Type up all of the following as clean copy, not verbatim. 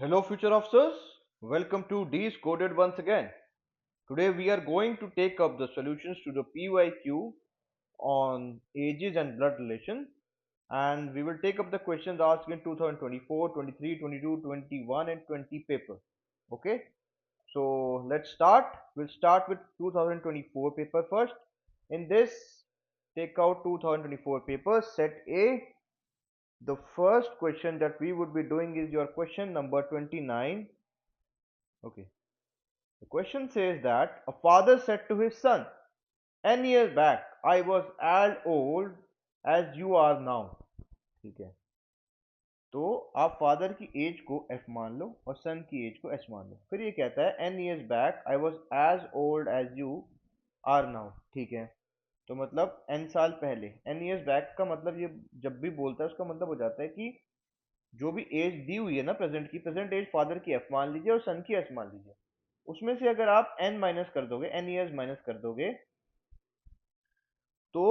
Hello, future officers. Welcome to D's Coded once again. Today we are going to take up the solutions to the PYQ on ages and blood relation, and we will take up the questions asked in 2024, 23, 22, 21, and 20 paper. Okay, so let's start. We'll start with 2024 paper first. In this, take out 2024 paper, set A. The first question that we would be doing is your question number 29. Okay. The question says that a father said to his son, "N years back, I was as old as you are now." ठीक है, तो आप father की as को F मान लो और सन की as को एस मान लो। फिर ये कहता है n years back I was as old as you are now. ठीक है, तो मतलब एन साल पहले, एन ईयर्स बैक का मतलब ये जब भी बोलता है उसका मतलब हो जाता है कि जो भी एज दी हुई है ना प्रेजेंट की, प्रेजेंट एज फादर की एफ मान लीजिए और सन की एस मान लीजिए। उसमें से अगर आप एन माइनस कर दोगे, एन ईयर्स माइनस कर दोगे, तो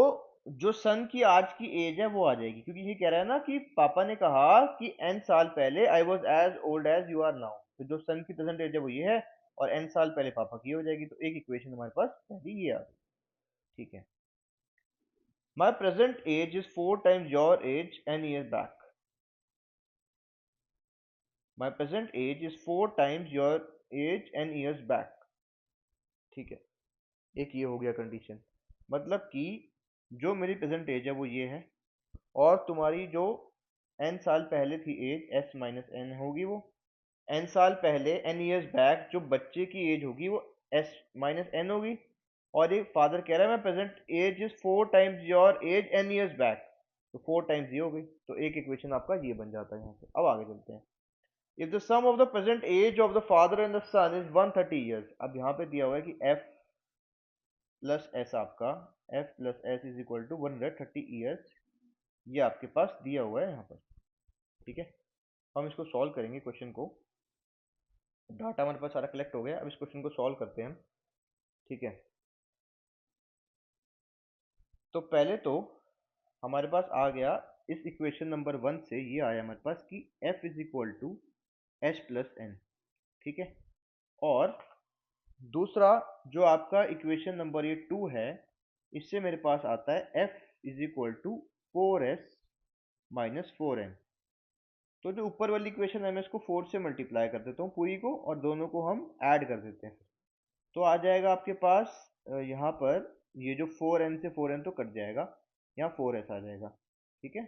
जो सन की आज की एज है वो आ जाएगी, क्योंकि ये कह रहा है ना कि पापा ने कहा कि एन साल पहले I was as old as you are now. तो जो सन की प्रेजेंट एज है वो ये है और एन साल पहले पापा की हो जाएगी, तो एक इक्वेशन हमारे पास पहली ये आ गई। ठीक है, my present age is 4 times your age n year back. My present age is 4 times your age n years back. ठीक है, एक ये हो गया कंडीशन, मतलब कि जो मेरी प्रेजेंट एज है वो ये है और तुम्हारी जो एन साल पहले थी एज एस माइनस एन होगी, वो एन साल पहले एन ईयर्स बैक जो बच्चे की एज होगी वो एस माइनस एन होगी। और ये फादर कह रहा है मैं present age is 4 times your age n years back, तो 4 times ये हो गई, तो एक इक्वेशन आपका ये बन जाता है यहाँ से। अब आगे चलते हैं। If the sum of the present age of the father and the son is 130 years, अब यहाँ पे दिया हुआ है कि एफ प्लस एस आपका, F plus S is equal to 130 years, ये आपके पास दिया हुआ है यहाँ पर। ठीक है, हम इसको सॉल्व करेंगे क्वेश्चन को। डाटा हमारे पास सारा कलेक्ट हो गया, अब इस क्वेश्चन को सॉल्व करते हैं हम। ठीक है, तो पहले तो हमारे पास आ गया इस इक्वेशन नंबर 1 से ये आया हमारे पास कि f is equal to H plus N. ठीक है, और दूसरा जो आपका इक्वेशन नंबर ये 2 है, इससे मेरे पास आता है f is equal to 4s minus 4n। तो जो ऊपर वाली इक्वेशन है मैं इसको 4 से मल्टीप्लाई कर देता हूँ पूरी को, और दोनों को हम ऐड कर देते हैं। तो आ जाएगा आपके पास यहाँ पर ये जो 4n से 4n तो कट जाएगा, यहाँ 4s आ जाएगा। ठीक है,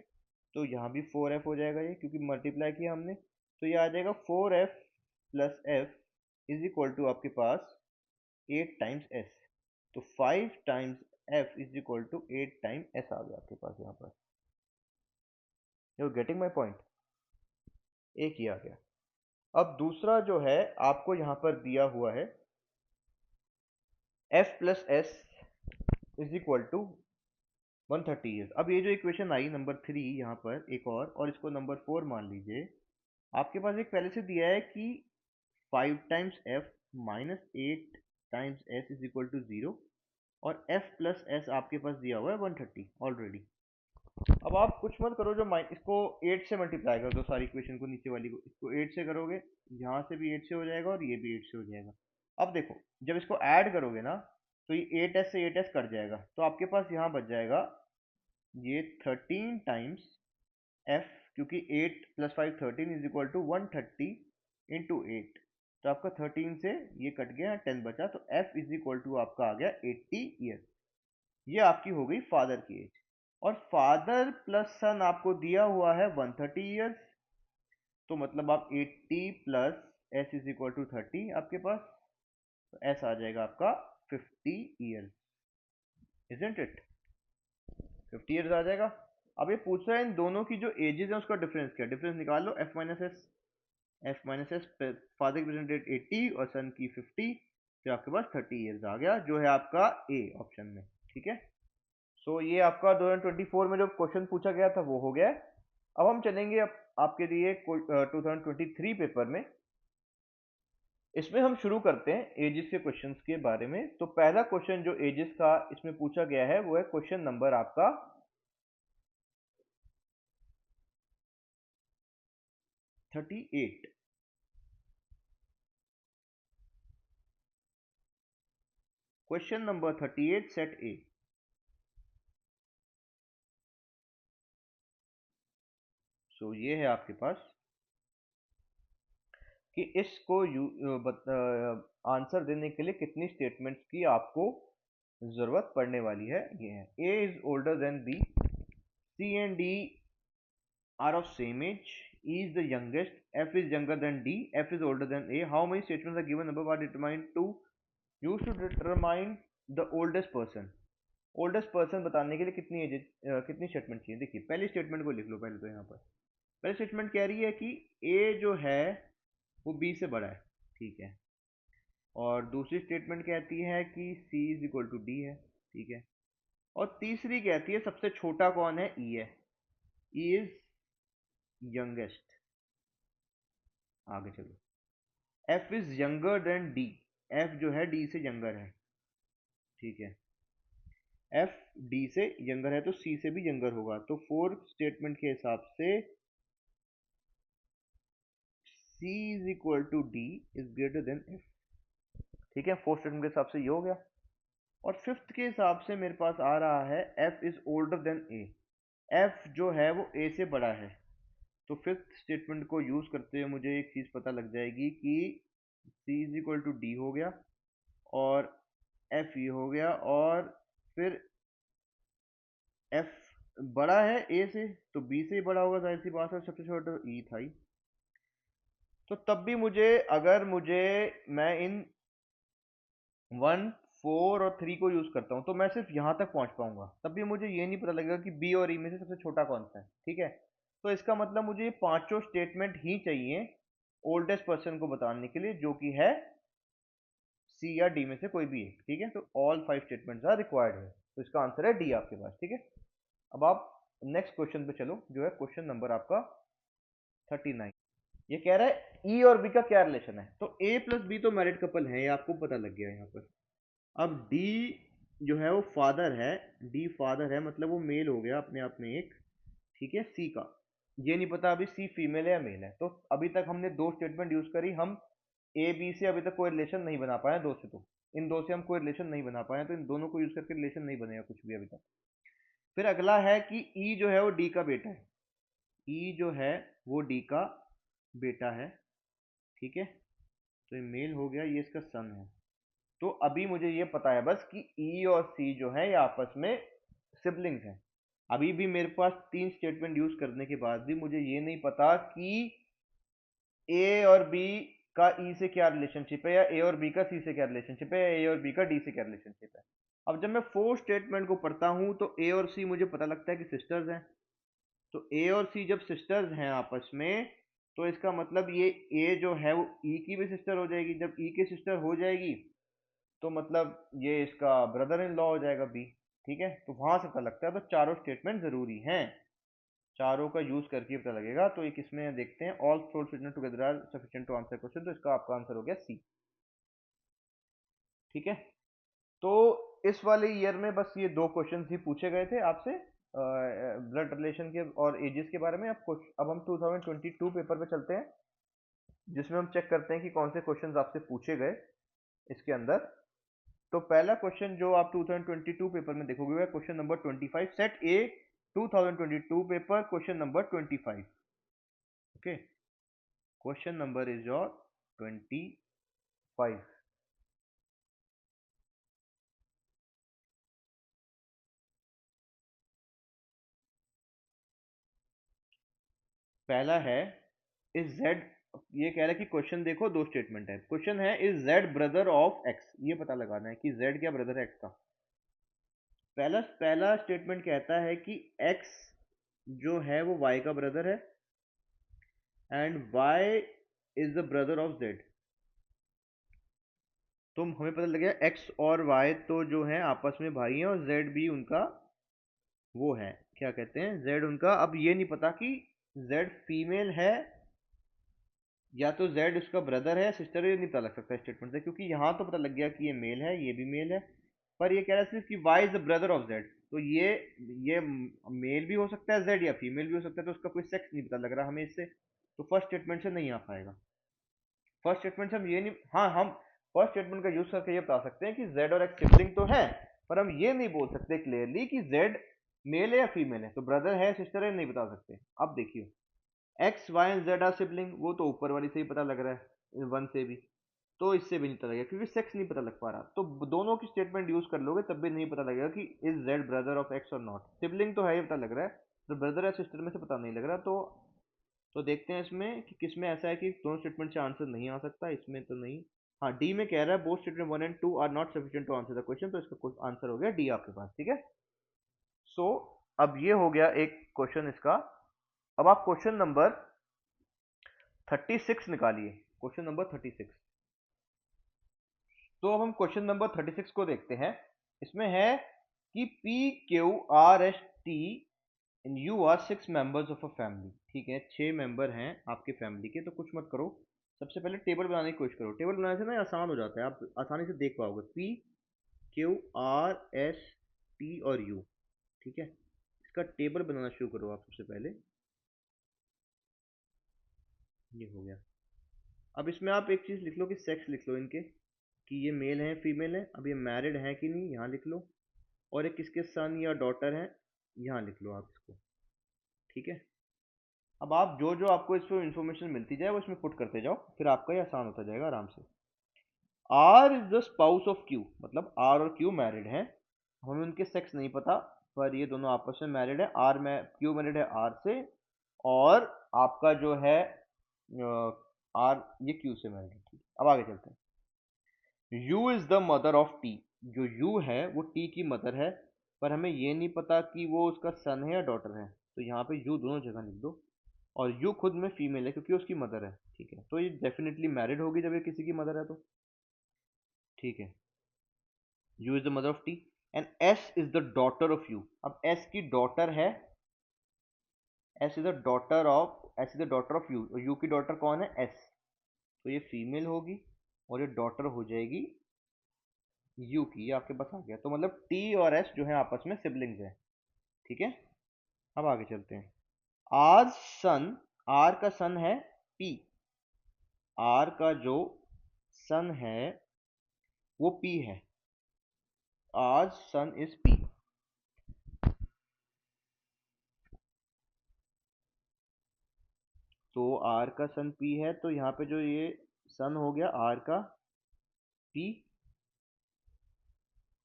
तो यहाँ भी 4f हो जाएगा ये, क्योंकि मल्टीप्लाई किया हमने, तो ये आ जाएगा 4f plus f is equal to आपके पास 8 times s। तो 5 times f is equal to 8 times s आ गया आपके पास यहाँ पर। You getting my point? एक ही आ गया। अब दूसरा जो है आपको यहाँ पर दिया हुआ है f plus S is equal to 130 years। अब ये जो इक्वेशन आई नंबर 3 यहाँ पर एक और इसको नंबर 4 मान लीजिए। आपके पास एक पहले से दिया है कि 5 times f minus 8 times s is equal to 0, और f प्लस s आपके पास दिया हुआ है 130 ऑलरेडी। अब आप कुछ मत करो, जो इसको 8 से मल्टीप्लाई कर दो सारी इक्वेशन को, नीचे वाली को इसको 8 से करोगे, यहाँ से भी 8 से हो जाएगा और ये भी 8 से हो जाएगा। अब देखो जब इसको ऐड करोगे ना, तो ये 8s से 8s कट जाएगा, तो आपके पास यहाँ बच जाएगा ये 13 times f, क्योंकि 8 plus 5 13 is equal to 130 into 8, तो आपका 13 से ये कट गया, 10 बचा, तो f इज इक्वल टू आपका आ गया 80 years। ये आपकी हो गई फादर की एज, और फादर प्लस सन आपको दिया हुआ है 130 years, तो मतलब आप 80 plus S is equal to 30 आपके पास, तो एस आ जाएगा आपका 50 years, इजंट इट? 50 years आ जाएगा। अब ये पूछ रहा है इन दोनों की जो एजेस है उसका डिफरेंस क्या, डिफरेंस निकाल लो, F minus S, F minus S, father की प्रेजेंट डेट 80 और सन की 50, तो आपके पास 30 years आ गया, जो है आपका ए ऑप्शन में। ठीक है, सो ये आपका 2024 में जो क्वेश्चन पूछा गया था वो हो गया है। अब हम चलेंगे आपके लिए 2023 पेपर में। इसमें हम शुरू करते हैं एजिस के क्वेश्चंस के बारे में। तो पहला क्वेश्चन जो एजिस का इसमें पूछा गया है वो है क्वेश्चन नंबर आपका 38। Question number 38 set A. So ये है आपके पास कि इसको आंसर देने के लिए कितनी स्टेटमेंट्स की आपको जरूरत पड़ने वाली है। ये है A is older than B, C and D are of same age, E is the youngest, F is younger than D, F is older than A. How many statements are given above are determined to use to determine the oldest person. Oldest person बताने के लिए कितनी as कितनी statement चाहिए। देखिए पहली statement को लिख लो पहले तो। यहाँ पर पहली स्टेटमेंट कह रही है कि ए जो है वो बी से बड़ा है, ठीक है। और दूसरी स्टेटमेंट कहती है कि सी इज इक्वल टू डी है, ठीक है। और तीसरी कहती है सबसे छोटा कौन है, ई है, ई इज यंगेस्ट। आगे चलो, F is younger than D, F जो है डी से यंगर है, ठीक है। एफ डी से यंगर है तो सी से भी यंगर होगा। तो फोर्थ स्टेटमेंट के हिसाब से C is equal to D is greater than F, ठीक है। फोर्थ स्टेटमेंट के हिसाब से ये हो गया। और फिफ्थ के हिसाब से मेरे पास आ रहा है F is older then A, F जो है वो ए से बड़ा है। तो फिफ्थ स्टेटमेंट को यूज करते हुए मुझे एक चीज पता लग जाएगी कि सी इज इक्वल टू डी हो गया और एफ ये हो गया, और फिर एफ बड़ा है ए से तो बी से ही बड़ा होगा, जाहिर सी बात है, सबसे छोटा ई था ही। तो तब भी मुझे, अगर मुझे मैं इन 1 4 और 3 को यूज करता हूं तो मैं सिर्फ यहां तक पहुंच पाऊंगा, तब भी मुझे ये नहीं पता लगेगा कि बी और ई में से सबसे छोटा कौन सा है, ठीक है। तो इसका मतलब मुझे ये पांचों स्टेटमेंट ही चाहिए ओल्डेस्ट पर्सन को बताने के लिए, जो कि है सी या डी में से कोई भी एक, ठीक है। तो ऑल 5 स्टेटमेंट्स आर रिक्वायर्ड है, तो इसका आंसर है डी आपके पास, ठीक है। अब आप नेक्स्ट क्वेश्चन पे चलो, जो है क्वेश्चन नंबर आपका 39। ये कह रहा है ई और बी का क्या रिलेशन है। तो ए प्लस बी तो मैरिड कपल है, ये आपको पता लग गया यहाँ पर। अब डी जो है वो फादर है, डी फादर है, मतलब वो मेल हो गया अपने आप में एक, ठीक है। सी का ये नहीं पता अभी सी फीमेल है या मेल है। तो अभी तक हमने दो स्टेटमेंट यूज करी, हम ए बी से अभी तक कोई रिलेशन नहीं बना पाए दो से, तो इन दो से हम कोई रिलेशन नहीं बना पाए, तो इन दोनों को यूज करके रिलेशन नहीं बनेगा कुछ भी अभी तक। फिर अगला है कि ई जो है वो डी का बेटा है, ई जो है वो डी का बेटा है, ठीक है। तो ये मेल हो गया, ये इसका सन है। तो अभी मुझे ये पता है बस कि ई और सी जो है ये आपस में सिबलिंग्स हैं। अभी भी मेरे पास तीन स्टेटमेंट यूज करने के बाद भी मुझे ये नहीं पता कि ए और बी का ई से क्या रिलेशनशिप है, या ए और बी का सी से क्या रिलेशनशिप है, या ए और बी का डी से क्या रिलेशनशिप है। अब जब मैं फोर्थ स्टेटमेंट को पढ़ता हूं तो ए और सी मुझे पता लगता है कि सिस्टर्स हैं। तो ए और सी जब सिस्टर्स हैं आपस में, तो इसका मतलब ये ए जो है वो ई की भी सिस्टर हो जाएगी। जब ई की सिस्टर हो जाएगी तो मतलब ये इसका ब्रदर इन लॉ हो जाएगा बी, ठीक है। तो वहां से पता लगता है, तो चारों स्टेटमेंट जरूरी हैं, चारों का यूज करके पता लगेगा। तो एक इसमें देखते हैं, all four statement together are sufficient to answer question, तो इसका आपका आंसर हो गया सी, ठीक है। तो इस वाले ईयर में बस ये दो क्वेश्चन ही पूछे गए थे आपसे ब्लड रिलेशन के और एजेस के बारे में। अब हम 2022 पेपर पे चलते हैं, जिसमें हम चेक करते हैं कि कौन से क्वेश्चंस आपसे पूछे गए इसके अंदर। तो पहला क्वेश्चन जो आप 2022 पेपर में देखोगे वह question number 25, set A 2022 paper question number 25, okay. Question number is your 25। पहला है, इज जेड, ये कह रहा है कि क्वेश्चन देखो, दो स्टेटमेंट है। क्वेश्चन है is Z brother of x, ये पता लगाना है कि जेड क्या ब्रदर है एक्स का। पहला पहला स्टेटमेंट कहता है कि एक्स जो है वो वाई का ब्रदर है, and Y is the brother of Z. तो हमें पता लग गया एक्स और वाई तो जो है आपस में भाई हैं, और जेड भी उनका वो है, क्या कहते हैं, जेड उनका। अब ये नहीं पता कि जेड फीमेल है या तो जेड उसका ब्रदर है सिस्टर है, ये नहीं पता लग सकता स्टेटमेंट से, क्योंकि यहाँ तो पता लग गया कि ये मेल है, ये भी मेल है। पर ये कह रहा है सिर्फ कि Y is the brother of Z, तो ये मेल भी हो सकता है जेड, या फीमेल भी हो सकता है, तो उसका कोई सेक्स नहीं पता लग रहा हमें इससे। तो फर्स्ट स्टेटमेंट से नहीं आ पाएगा। फर्स्ट स्टेटमेंट से हम ये नहीं, हाँ हम फर्स्ट स्टेटमेंट का यूज करके ये बता सकते हैं कि z और x सिबलिंग तो है, पर हम ये नहीं बोल सकते क्लियरली कि z मेल है या फीमेल है, तो ब्रदर है सिस्टर है नहीं बता सकते। अब देखिए X Y and Z are sibling, वो तो ऊपर वाली से ही पता लग रहा है, वन से भी, तो इससे भी नहीं पता लगेगा क्योंकि सेक्स नहीं पता लग पा रहा। तो दोनों की स्टेटमेंट यूज कर लोगे तब भी नहीं पता लगेगा कि is Z brother of x और नॉट। सिबलिंग तो है ही पता लग रहा है, तो ब्रदर या सिस्टर में से पता नहीं लग रहा। तो देखते हैं इसमें कि किस में ऐसा है कि दोनों स्टेटमेंट से आंसर नहीं आ सकता, इसमें तो नहीं। हाँ, डी में कह रहा है both statement 1 and 2 are not sufficient to answer the question, तो इसका आंसर हो गया डी आपके पास। ठीक है, सो अब ये हो गया एक क्वेश्चन इसका। अब आप क्वेश्चन नंबर 36 निकालिए, क्वेश्चन नंबर 36। तो अब हम क्वेश्चन नंबर 36 को देखते हैं। इसमें है कि P Q R S T and U are 6 members of a family. ठीक है, 6 मेंबर हैं आपके फैमिली के। तो कुछ मत करो, सबसे पहले टेबल बनाने की कोशिश करो। टेबल बनाने से ना आसान हो जाता है, आप आसानी से देख पाओगे P Q R S T और यू। ठीक है, इसका टेबल बनाना शुरू करो आप सबसे पहले। ये हो गया। अब इसमें आप एक चीज़ लिख लो कि सेक्स लिख लो इनके, कि ये मेल है फीमेल है। अब ये मैरिड है कि नहीं यहाँ लिख लो, और एक किसके सन या डॉटर है यहाँ लिख लो आप इसको। ठीक है, अब आप जो जो आपको इसमें इंफॉर्मेशन मिलती जाए वो इसमें पुट करते जाओ, फिर आपका ये आसान होता जाएगा आराम से। R is the spouse of Q, मतलब आर और क्यू मैरिड हैं। हमें उनके सेक्स नहीं पता, पर ये दोनों आपस में मैरिड है। आर में क्यू मैरिड है आर से, और आपका जो है आर ये क्यू से मैरिड है। ठीक, अब आगे चलते हैं। U is the mother of T, जो यू है वो टी की मदर है, पर हमें ये नहीं पता कि वो उसका सन है या डॉटर है, तो यहाँ पे यू दोनों जगह लिख दो। और यू खुद में फीमेल है क्योंकि उसकी मदर है। ठीक है, तो ये डेफिनेटली मैरिड होगी जब ये किसी की मदर है तो। ठीक है, you is the mother of T and S is the daughter of you. अब एस की डॉटर है, S is the daughter of, S is the daughter of you, और यू की डॉटर कौन है एस, तो ये फीमेल होगी और ये डॉटर हो जाएगी यू की। ये आपके पास आ गया, तो मतलब टी और एस जो है आपस में सिबलिंग्स हैं। ठीक है, अब आगे चलते हैं। आर सन, आर का सन है पी, आर का जो सन है वो पी है। आर सन इज पी, तो आर का सन पी है, तो यहाँ पे जो ये सन हो गया आर का पी,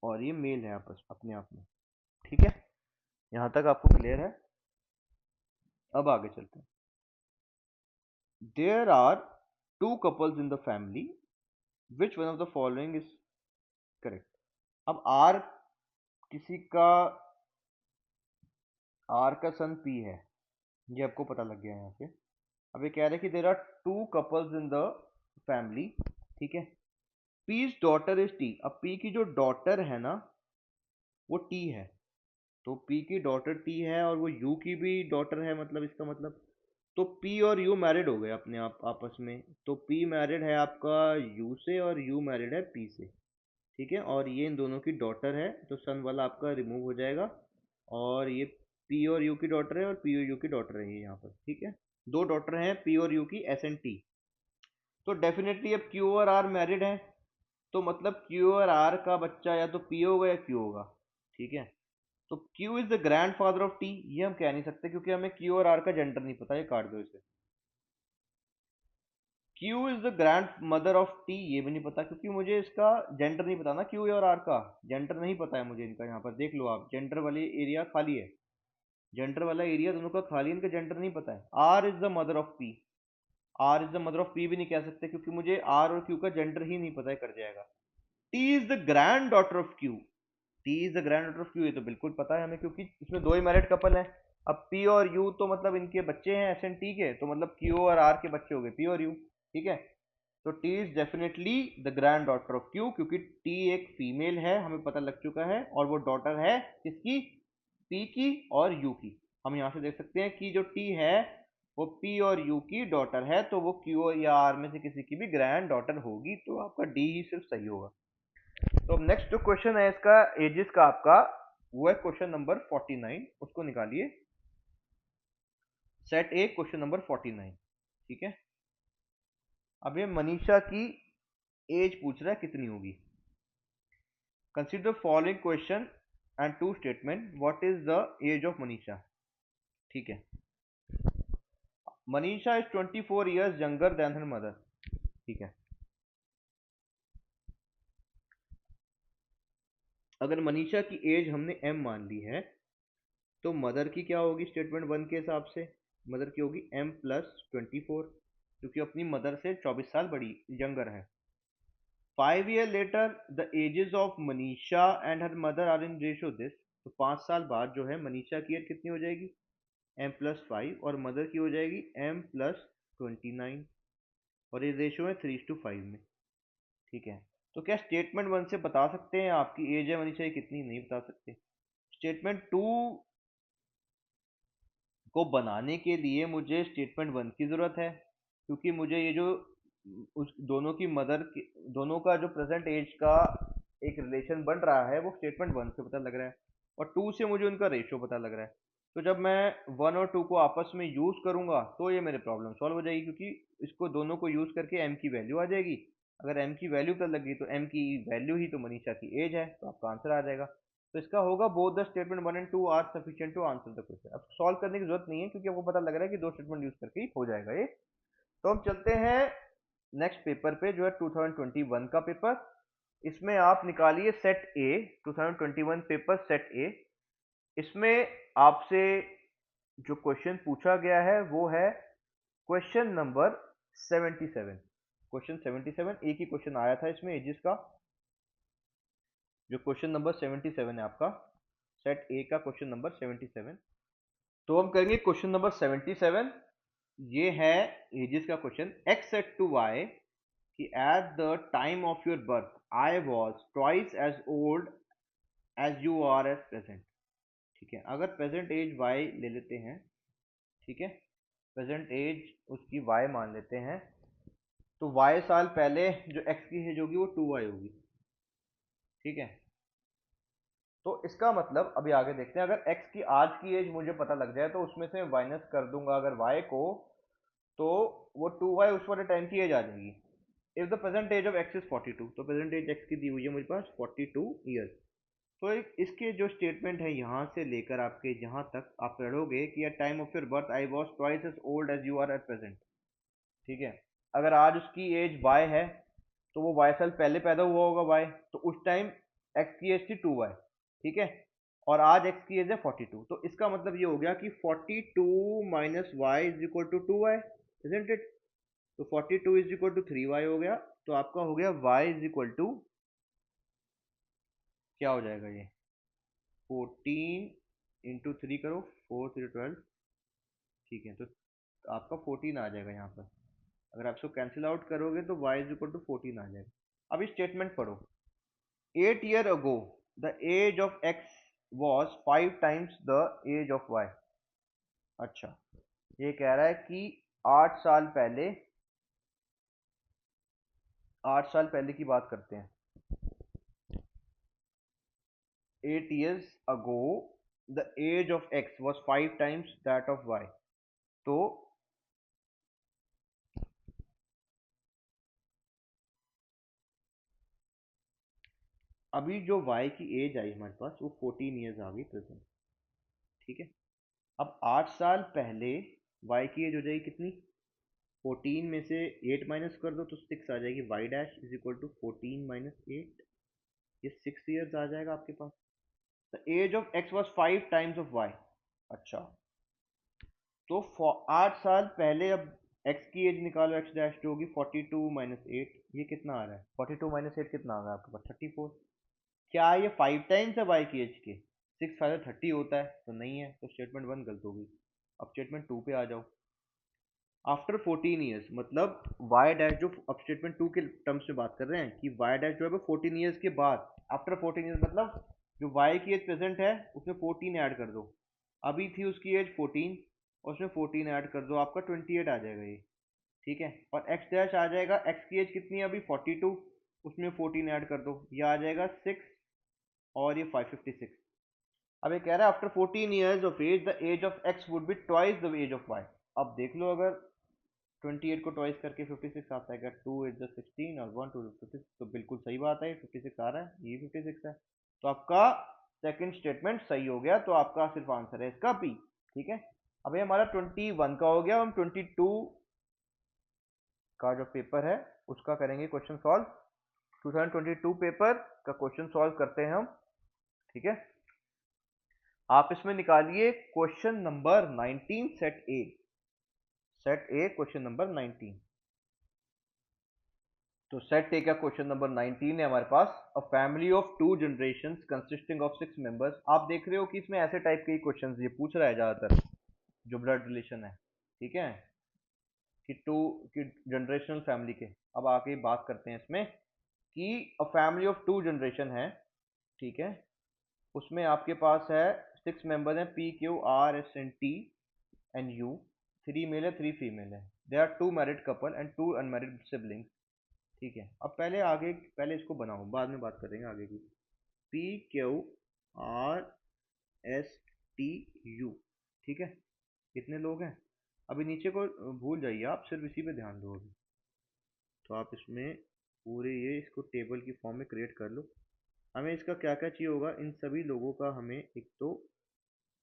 और ये मेल है आपस अपने आप में। ठीक है, यहाँ तक आपको क्लियर है। अब आगे चलते हैं। There are two couples in the family, which one of the following is correct. अब आर किसी का, आर का सन पी है, ये आपको पता लग गया यहाँ से। अब ये कह रहे हैं कि there are two couples in the family. ठीक है, पीज डॉटर इज टी। अब पी की जो डॉटर है ना वो टी है, तो पी की डॉटर टी है और वो यू की भी डॉटर है, मतलब इसका मतलब तो पी और यू मैरिड हो गए अपने आप आपस में। तो पी मैरिड है आपका यू से और यू मैरिड है पी से। ठीक है, और ये इन दोनों की डॉटर है, तो सन वाला आपका रिमूव हो जाएगा, और ये पी और यू की डॉटर है और पी और यू की डॉटर है ये यहाँ पर। ठीक है, दो डॉटर हैं पी और यू की, एस एंड टी। तो डेफिनेटली अब क्यू और आर मैरिड है, तो मतलब क्यू और आर का बच्चा या तो पी होगा या क्यू होगा। ठीक है, तो Q is the grand father of T, ये हम कह नहीं सकते क्योंकि हमें क्यू और आर का जेंडर नहीं पता, ये काट दो इसे। Q is the grand mother of T, ये भी नहीं पता क्योंकि मुझे इसका जेंडर नहीं पता ना, क्यू और आर का जेंडर नहीं पता है मुझे इनका। यहाँ पर देख लो आप, जेंडर वाली एरिया खाली है, जेंडर वाला एरिया दोनों का खाली है, इनका जेंडर नहीं पता है। R is the mother of P, R is the mother of P भी नहीं कह सकते क्योंकि मुझे आर और क्यू का जेंडर ही नहीं पता है, कर जाएगा। T is the grand daughter of Q, T is the grand daughter of Q, ये तो बिल्कुल पता है हमें क्योंकि इसमें दो ही मैरिड कपल हैं। अब पी और यू तो मतलब इनके बच्चे हैं एस एंड टी के, तो मतलब क्यू और आर के बच्चे हो गए पी और यू। ठीक है, तो T is definitely the grand daughter of Q, क्योंकि टी एक फीमेल है हमें पता लग चुका है, और वो डॉटर है किसकी, पी की और यू की। हम यहाँ से देख सकते हैं कि जो टी है वो पी और यू की डॉटर है, तो वो क्यू या आर में से किसी की भी ग्रैंड डॉटर होगी, तो आपका डी ही सिर्फ सही होगा। तो नेक्स्ट जो क्वेश्चन है इसका एजिस का आपका, वो है क्वेश्चन नंबर 49, उसको निकालिए। सेट ए क्वेश्चन नंबर 49। ठीक है, अब ये मनीषा की एज पूछ रहा है कितनी होगी। Consider following question and two statement, what is the age of Manisha. ठीक है, Manisha is 24 years younger than her mother. ठीक है, अगर मनीषा की एज हमने m मान ली है तो मदर की क्या होगी स्टेटमेंट 1 के हिसाब से, मदर की होगी m+24, क्योंकि अपनी मदर से 24 साल बड़ी यंगर है। 5 years later the ages of Manisha and her mother are in ratio this, तो 5 साल बाद जो है मनीषा की एज कितनी हो जाएगी m+5 और मदर की हो जाएगी m+29, और ये रेशियो है 3:5 में। ठीक है, तो क्या स्टेटमेंट 1 से बता सकते हैं आपकी एज है मनीषा की कितनी, नहीं बता सकते। स्टेटमेंट 2 को बनाने के लिए मुझे स्टेटमेंट 1 की ज़रूरत है, क्योंकि मुझे ये जो उस दोनों की मदर की, दोनों का जो प्रेजेंट एज का एक रिलेशन बन रहा है वो स्टेटमेंट 1 से पता लग रहा है, और 2 से मुझे उनका रेशियो पता लग रहा है। तो जब मैं 1 और 2 को आपस में यूज़ करूंगा तो ये मेरी प्रॉब्लम सॉल्व हो जाएगी, क्योंकि इसको दोनों को यूज़ करके m की वैल्यू आ जाएगी। अगर m की वैल्यू पता लगी तो m की वैल्यू ही तो मनीषा की एज है, तो आपका आंसर आ जाएगा। तो इसका होगा both the statement 1 and 2 are sufficient to answer the question. अब सॉल्व करने की जरूरत नहीं है, क्योंकि आपको पता लग रहा है कि दो स्टेटमेंट यूज करके ही हो जाएगा ये। तो हम चलते हैं नेक्स्ट पेपर पे, जो है 2021 का पेपर। इसमें आप निकालिए सेट ए, 2021 पेपर सेट ए। इसमें आपसे जो क्वेश्चन पूछा गया है वो है क्वेश्चन नंबर 77। क्वेश्चन 77 एक ही क्वेश्चन आया था इसमें एजिस का, जो क्वेश्चन नंबर 77 है आपका, सेट ए का क्वेश्चन नंबर 77। तो हम करेंगे क्वेश्चन नंबर 77। ये है एजिस का question. X said to Y कि at the time of your birth I was twice as old as you are as present. ठीक है, अगर प्रेजेंट एज वाई ले लेते हैं, ठीक है, प्रेजेंट एज उसकी वाई मान लेते हैं, तो वाई साल पहले जो एक्स की एज होगी वो 2y होगी। ठीक है, तो इसका मतलब अभी आगे देखते हैं, अगर x की आज की एज मुझे पता लग जाए तो उसमें से माइनस कर दूंगा अगर y को, तो वो 2y उस वाले टाइम की एज आ जाएगी। If the present age of x is 42, तो प्रेजेंट एज x की दी हुई है मुझे पास 42 ईयर्स। तो इसके जो स्टेटमेंट है यहाँ से लेकर आपके जहाँ तक आप पढ़ोगे कि at time of your birth I was twice as old as you are at present. ठीक है, अगर आज उसकी एज y है तो वो y साल पहले पैदा हुआ होगा y, तो उस टाइम x की एज थी 2y। ठीक है, और आज x की एज है 42, तो इसका मतलब ये हो गया कि 42 minus Y is equal to 2y, isn't it. तो 42 इज इक्वल टू 3y हो गया, तो आपका हो गया y इज इक्वल टू, क्या हो जाएगा ये, 14 इंटू 3 करो, 4 3 12। ठीक है, तो आपका 14 आ जाएगा यहाँ पर। अगर आप इसको कैंसिल आउट करोगे तो y इज इक्वल टू 14 आ जाएगा। अभी स्टेटमेंट पढ़ो। 8 years ago the age of x was 5 times the age of y। अच्छा, ये कह रहा है कि 8 साल पहले की बात करते हैं। 8 years ago the age of x was 5 times that of y। तो अभी जो y की एज आई हमारे पास वो 14 ईयर्स आ गई प्रेजेंट। ठीक है, अब 8 साल पहले y की एज हो जाएगी कितनी, 14 में से 8 माइनस कर दो तो 6 आ जाएगी, y dash is equal to 14 minus 8, ये 6 ईयर्स आ जाएगा आपके पास। The age of x was 5 times of y। अच्छा, तो 8 साल पहले अब x की एज निकालो, x डैश जो होगी 42 माइनस 8, ये कितना आ रहा है, 42 माइनस 8 कितना आ रहा है आपके पास 34। क्या ये 5 टाइम्स है y की एज के, 6 फाइव 30 होता है, तो नहीं है, तो स्टेटमेंट 1 गलत होगी। अब स्टेटमेंट 2 पे आ जाओ। आफ्टर 14 ईयर्स, मतलब y डैश जो अब स्टेटमेंट 2 के टर्म्स में बात कर रहे हैं कि y डैश जो है वो 14 ईयर्स के बाद, आफ्टर 14 ईयर्स मतलब जो y की एज प्रेजेंट है उसमें 14 ऐड कर दो। अभी थी उसकी एज 14 और उसमें 14 ऐड कर दो, आपका 28 आ जाएगा ये। ठीक है, और x डैश आ जाएगा, x की एज कितनी है अभी 42, उसमें 14 ऐड कर दो, ये आ जाएगा 6 और ये 556। अब ये कह रहा है after 14 years of age the age of x would be twice the age of y। अब देख लो, अगर 28 को ट्वाइस करके 56 आता है, 2 इज द 16 और 1 2 56, तो बिल्कुल सही बात है, 56 आ रहा है, ये 56 है। तो आपका सेकंड स्टेटमेंट सही हो गया, तो आपका सिर्फ आंसर है इसका पी। ठीक है, अब ये हमारा 21 का हो गया, हम 22 का जो पेपर है उसका करेंगे क्वेश्चन सॉल्व। 2022 पेपर का क्वेश्चन सॉल्व करते हैं हम। ठीक है, आप इसमें निकालिए क्वेश्चन नंबर 19 सेट ए। सेट ए क्वेश्चन नंबर 19। तो सेट ए का क्वेश्चन नंबर 19 है हमारे पास। A family of 2 generations consisting of 6 members. आप देख रहे हो कि इसमें ऐसे टाइप के क्वेश्चंस ये पूछ रहा है ज्यादातर, जो ब्लड रिलेशन है। ठीक है, कि टू की जनरेशनल फैमिली के। अब आके बात करते हैं इसमें कि अ फैमिली ऑफ 2 जनरेशन है। ठीक है, उसमें आपके पास है 6 मेंबर हैं, P Q R S and T and U. 3 male है, 3 फीमेल है। They are 2 married couple and 2 unmarried siblings. ठीक है, अब पहले इसको बनाओ, बाद में बात करेंगे आगे की। P Q R S T U. ठीक है, कितने लोग हैं? अभी नीचे को भूल जाइए, आप सिर्फ इसी पे ध्यान दो अभी। तो आप इसमें पूरे ये इसको टेबल की फॉर्म में क्रिएट कर लो। हमें इसका क्या क्या चाहिए होगा, इन सभी लोगों का हमें एक तो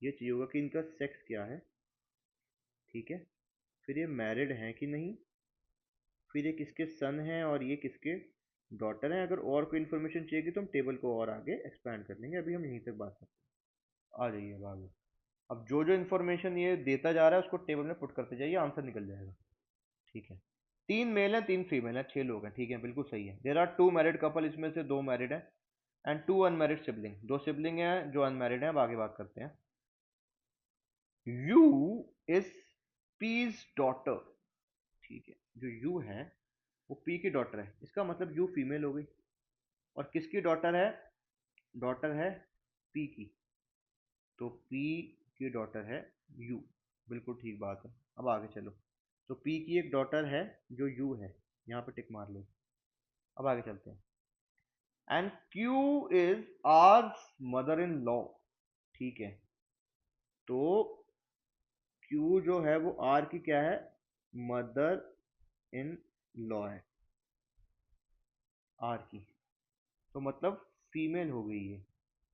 ये चाहिए होगा कि इनका सेक्स क्या है। ठीक है, फिर ये मैरिड हैं कि नहीं, फिर ये किसके सन हैं और ये किसके डॉटर हैं। अगर और कोई इन्फॉर्मेशन चाहिए तो हम टेबल को और आगे एक्सपैंड कर लेंगे, अभी हम यहीं तक बात करते हैं। आ जाइए अब आगे। अब जो जो इन्फॉर्मेशन ये देता जा रहा है उसको टेबल में पुट करते जाइए, आंसर निकल जाएगा। ठीक है, 3 मेल हैं, 3 फीमेल हैं, 6 लोग हैं। ठीक है, बिल्कुल सही है। देर आर 2 मैरिड कपल, इसमें से 2 मैरिड हैं, एंड 2 अनमैरिड सिबलिंग, 2 सिबलिंग हैं जो अनमैरिड हैं। अब आगे बात करते हैं। U is P's daughter. ठीक है, जो यू है वो पी की डॉटर है, इसका मतलब यू फीमेल हो गई। और किसकी डॉटर है? डॉटर है पी की, तो पी की डॉटर है यू। बिल्कुल ठीक बात है। अब आगे चलो। तो पी की एक डॉटर है जो यू है, यहाँ पे टिक मार लो। अब आगे चलते हैं। And Q is hours mother in law. ठीक है, तो क्यू जो है वो आर की क्या है? मदर इन लॉ है आर की, तो मतलब फीमेल हो गई ये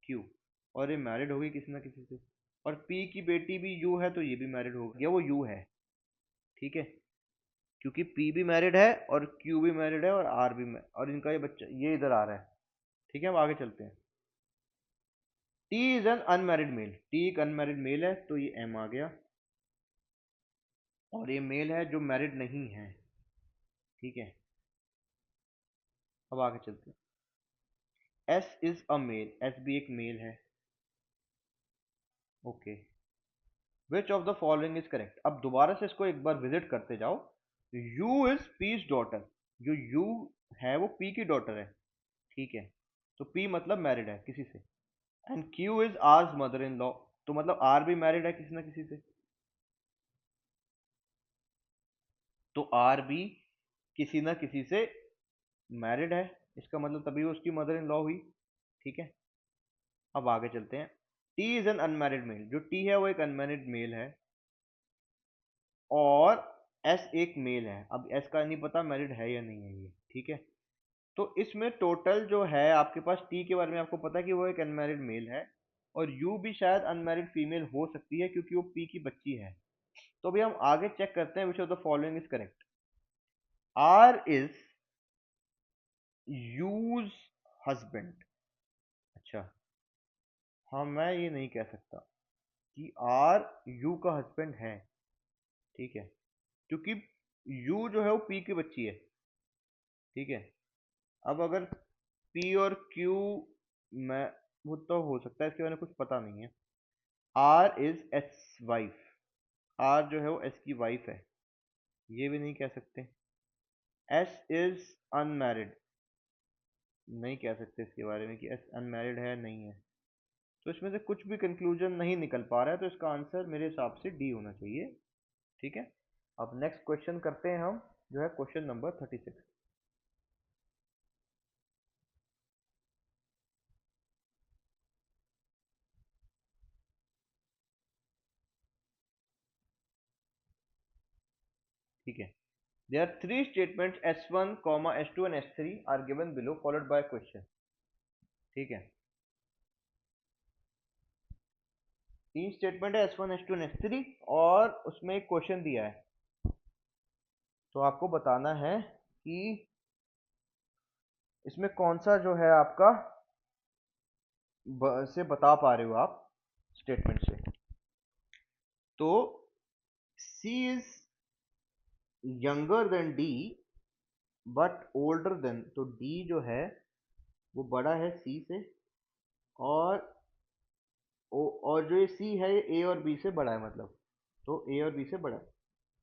क्यू, और ये मैरिड हो गई किसी ना किसी से। और पी की बेटी भी यू है, तो ये भी मैरिड हो गया, वो यू है। ठीक है, क्योंकि पी भी मैरिड है और क्यू भी मैरिड है और आर भी और इनका ये बच्चा ये इधर आ रहा है। ठीक है, अब आगे चलते हैं। T is an unmarried mail. T एक अनमैरिड मेल है, तो ये एम आ गया। और ये मेल है जो मैरिड नहीं है। ठीक है, अब आगे चलते हैं। S is a male, S भी एक मेल है। Okay, which of the following is correct. अब दोबारा से इसको एक बार विजिट करते जाओ। यू इज पीज डॉटर, जो यू है वो पी की डॉटर है। ठीक है, तो पी मतलब मैरिड है किसी से। And Q is hours mother in law, तो मतलब आर भी मैरिड है किसी ना किसी से, तो आर भी किसी ना किसी से मैरिड है। इसका मतलब तभी वो उसकी मदर इन लॉ हुई। ठीक है, अब आगे चलते हैं। T is an unmarried mail, जो टी है वो एक अनमैरिड मेल है। और एस एक मेल है। अब एस का नहीं पता मैरिड है या नहीं है ये। ठीक है, तो इसमें टोटल जो है आपके पास, टी के बारे में आपको पता है कि वो एक अनमैरिड मेल है, और यू भी शायद अनमैरिड फीमेल हो सकती है क्योंकि वो पी की बच्ची है। तो अभी हम आगे चेक करते हैं which of the following is correct. R is U's husband. अच्छा, हाँ मैं ये नहीं कह सकता कि आर यू का हस्बैंड है। ठीक है, क्योंकि यू जो है वो पी की बच्ची है। ठीक है, अब अगर पी और क्यू में, वो तो हो सकता है, इसके बारे में कुछ पता नहीं है। R is S wife, R जो है वो एस की वाइफ है, ये भी नहीं कह सकते। एस इज अनमैरिड, नहीं कह सकते इसके बारे में कि एस अनमैरिड है नहीं है। तो इसमें से कुछ भी कंक्लूजन नहीं निकल पा रहा है, तो इसका आंसर मेरे हिसाब से डी होना चाहिए। ठीक है, अब नेक्स्ट क्वेश्चन करते हैं हम, जो है क्वेश्चन नंबर 36। ठीक है, There are three statements S1, S2 and S3 are given below followed by a question. ठीक है, तीन स्टेटमेंट है S1, S2 and S3 और उसमें एक क्वेश्चन दिया है। तो आपको बताना है कि इसमें कौन सा जो है आपका से बता पा रहे हो आप स्टेटमेंट से। तो C is younger than D but older than, तो D जो है वो बड़ा है C से, और और जो ये C है ये A और B से बड़ा है, मतलब तो A और B से बड़ा है।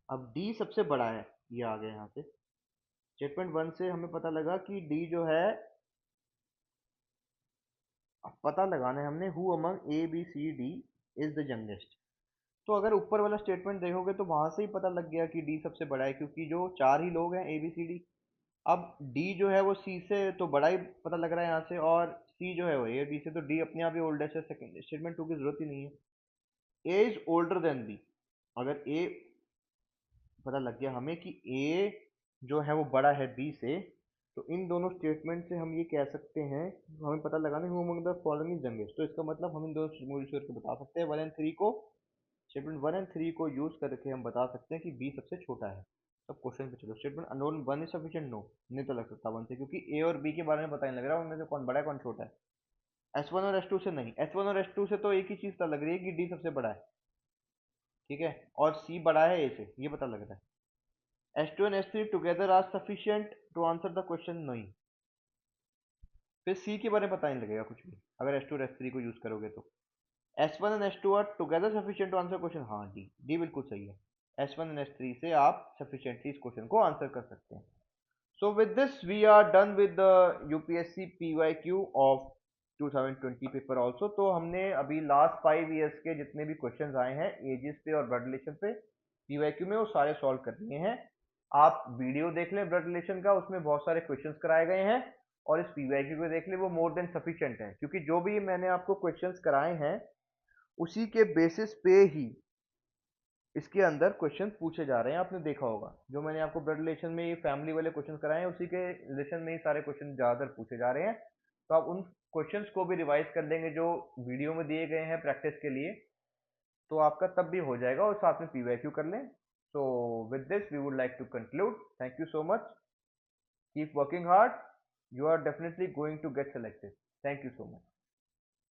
अब D सबसे बड़ा है, ये आ गया यहाँ से। स्टेटमेंट 1 से हमें पता लगा कि D जो है, अब पता लगाना है हमने who among A B C D is the youngest. तो अगर ऊपर वाला स्टेटमेंट देखोगे तो वहां से ही पता लग गया कि डी सबसे बड़ा है, क्योंकि जो चार ही लोग हैं ए बी सी डी। अब डी जो है वो सी से तो बड़ा ही पता लग रहा है यहाँ से, और सी जो है वो ए बी से, तो डी अपने आप ही ओल्डेस्ट है। सेकंड स्टेटमेंट 2 की जरूरत ही नहीं है। A is older than B, अगर ए पता लग गया हमें कि ए जो है वो बड़ा है बी से, तो इन दोनों स्टेटमेंट से हम ये कह सकते हैं, हमें पता लगाना है who among the following is youngest. तो इसका मतलब हम इन दोनों मूल्य के बता सकते हैं 1 एंड 3 को, स्टेटमेंट 1 एंड 3 को यूज करके हम बता सकते हैं कि बी सबसे छोटा है। सब क्वेश्चन पे चलो। Statement unknown 1 is sufficient, no, नहीं तो लग सकता 1 से, क्योंकि ए और बी के बारे में पता नहीं लग रहा उनमें से कौन बड़ा है कौन छोटा है। S1 और S2 से नहीं, S1 और S2 से तो एक ही चीज पता लग रही है कि डी सबसे बड़ा है, ठीक है, और सी बड़ा है ए से, ये पता लग रहा है। S2 and S3 together are sufficient to answer the question, नहीं। फिर सी के बारे में पता नहीं लगेगा कुछ भी अगर S2 और S3 को यूज करोगे तो। S1 and S2 are together sufficient to answer question, हाँ डी, डी बिल्कुल सही है। S1 and S3 से आप sufficiently इस क्वेश्चन को आंसर कर सकते हैं। So with this we are done with the UPSC PYQ of 2020 paper also। तो हमने अभी लास्ट 5 इयर्स के जितने भी क्वेश्चंस आए हैं एजेस पे और ब्लड रिलेशन पे PYQ में, वो सारे सॉल्व कर लिए हैं। आप वीडियो देख लें ब्लड रिलेशन का, उसमें बहुत सारे क्वेश्चंस कराए गए हैं, और इस PYQ को देख लें, वो मोर देन सफिशिएंट है, क्योंकि जो भी मैंने आपको क्वेश्चंस कराए हैं उसी के बेसिस पे ही इसके अंदर क्वेश्चन पूछे जा रहे हैं। आपने देखा होगा जो मैंने आपको ब्लड रिलेशन में ये फैमिली वाले क्वेश्चन कराए हैं, उसी के रिलेशन में ही सारे क्वेश्चन ज्यादातर पूछे जा रहे हैं। तो आप उन क्वेश्चंस को भी रिवाइज कर लेंगे जो वीडियो में दिए गए हैं प्रैक्टिस के लिए, तो आपका तब भी हो जाएगा, और साथ में PYQ कर लें। So with this we would like to conclude. Thank you so much, keep working hard, you are definitely going to get selected. Thank you so much.